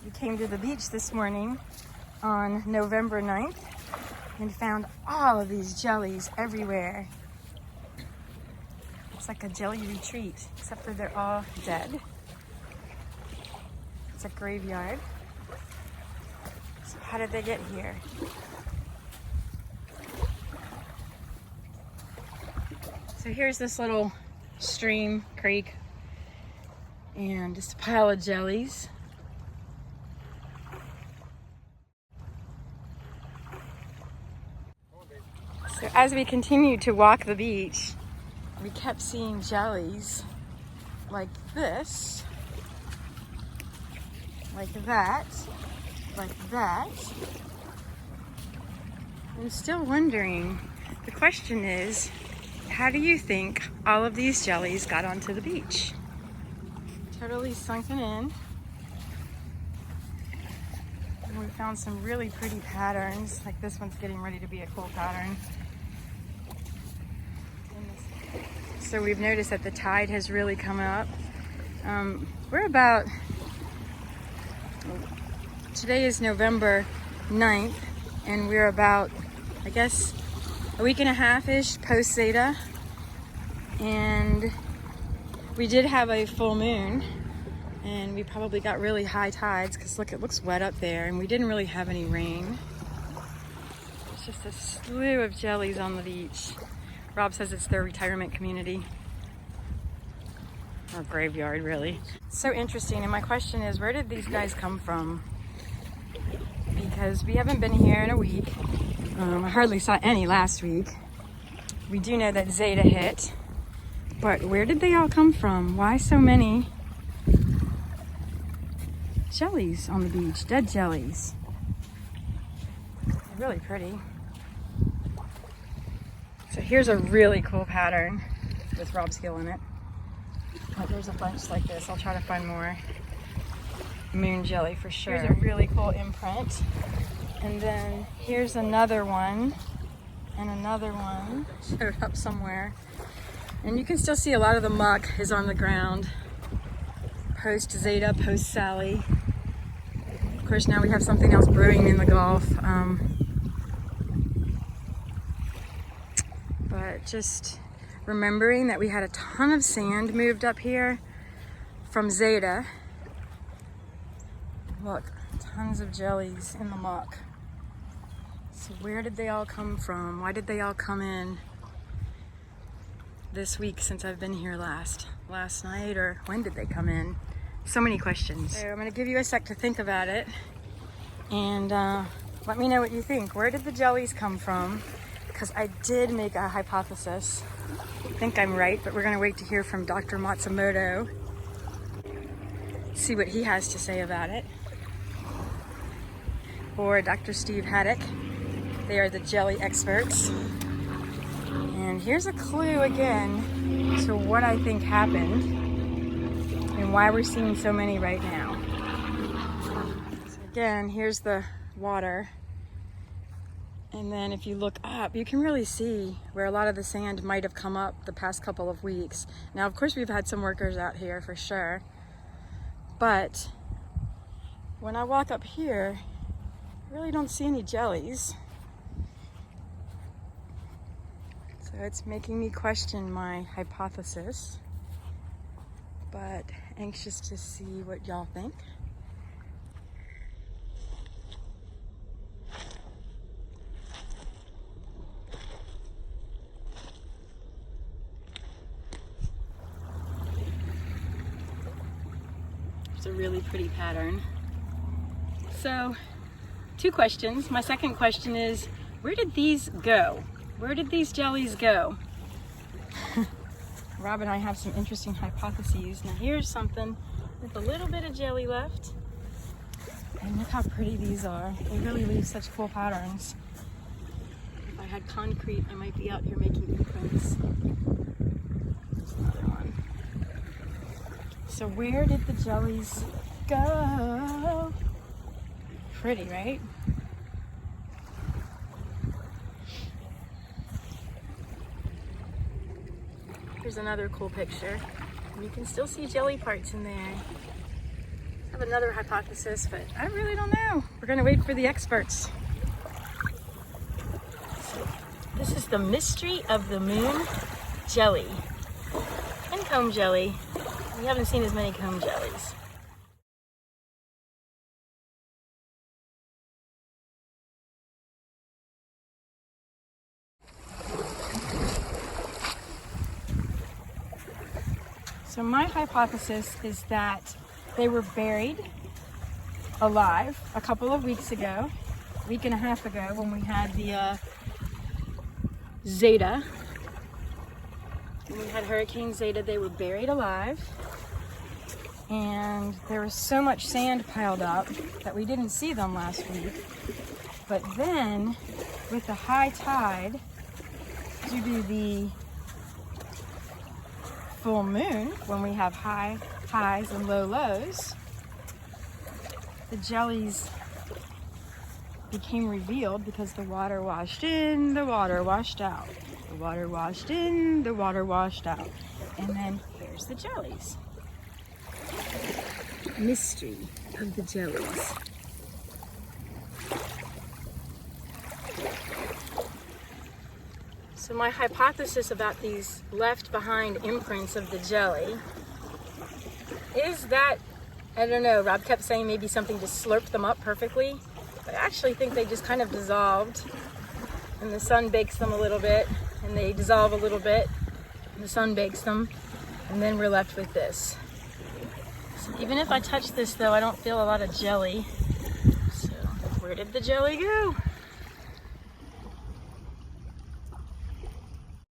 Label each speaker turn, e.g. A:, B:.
A: We came to the beach this morning on November 9th and found all of these jellies everywhere. It's like a jelly retreat, except for they're all dead. It's a graveyard. So how did they get here? So here's this little stream, creek, and just a pile of jellies. So as we continued to walk the beach, we kept seeing jellies like this, like that, like that. I'm still wondering, the question is, how do you think all of these jellies got onto the beach? Totally sunken in. And we found some really pretty patterns, like this one's getting ready to be a cool pattern. So we've noticed that the tide has really come up. We're about, today is November 9th, and we're about, I guess, a week and a half-ish post Zaida. And we did have a full moon, and we probably got really high tides, because look, it looks wet up there, and we didn't really have any rain. It's just a slew of jellies on the beach. Rob says it's their retirement community. Or graveyard, really. So interesting, and my question is, where did these guys come from? Because we haven't been here in a week. I hardly saw any last week. We do know that Zaida hit, but where did they all come from? Why so many jellies on the beach? Dead jellies. They're really pretty. So here's a really cool pattern with Rob's heel in it. Oh, there's a bunch like this. I'll try to find more. Moon jelly for sure. Here's a really cool imprint. And then here's another one. And another one showed up somewhere. And you can still see a lot of the muck is on the ground. Post Zaida, post Sally. Of course, now we have something else brewing in the Gulf. But just remembering that we had a ton of sand moved up here from Zaida. Look, tons of jellies in the muck. So where did they all come from? Why did they all come in this week since I've been here last night, or when did they come in? So many questions. So I'm gonna give you a sec to think about it, and let me know what you think. Where did the jellies come from? Because I did make a hypothesis. I think I'm right, but we're gonna wait to hear from Dr. Matsumoto, see what he has to say about it. Or Dr. Steve Haddock. They are the jelly experts. And here's a clue again to what I think happened and why we're seeing so many right now. So again, here's the water. And then if you look up, you can really see where a lot of the sand might have come up the past couple of weeks. Now, of course, we've had some workers out here for sure. But when I walk up here, I really don't see any jellies. So it's making me question my hypothesis, but anxious to see what y'all think. It's a really pretty pattern. So, two questions. My second question is, where did these go? Where did these jellies go? Rob and I have some interesting hypotheses. Now here's something with a little bit of jelly left. And look how pretty these are. They really leave such cool patterns. If I had concrete, I might be out here making imprints. There's another one. So where did the jellies go? Pretty, right? Here's another cool picture. And you can still see jelly parts in there. I have another hypothesis, but I really don't know. We're gonna wait for the experts. This is the mystery of the moon jelly and comb jelly. We haven't seen as many comb jellies. So my hypothesis is that they were buried alive a couple of weeks ago, a week and a half ago, when we had the Zaida. When we had Hurricane Zaida, they were buried alive. And there was so much sand piled up that we didn't see them last week. But then, with the high tide, due to the full moon, when we have high highs and low lows, the jellies became revealed because the water washed in, the water washed out. The water washed in, the water washed out. And then here's the jellies. Mystery of the jellies. So my hypothesis about these left behind imprints of the jelly is that, I don't know, Rob kept saying maybe something just slurped them up perfectly, but I actually think they just kind of dissolved and the sun bakes them a little bit and they dissolve a little bit and the sun bakes them, and then we're left with this. So even if I touch this though, I don't feel a lot of jelly. So where did the jelly go?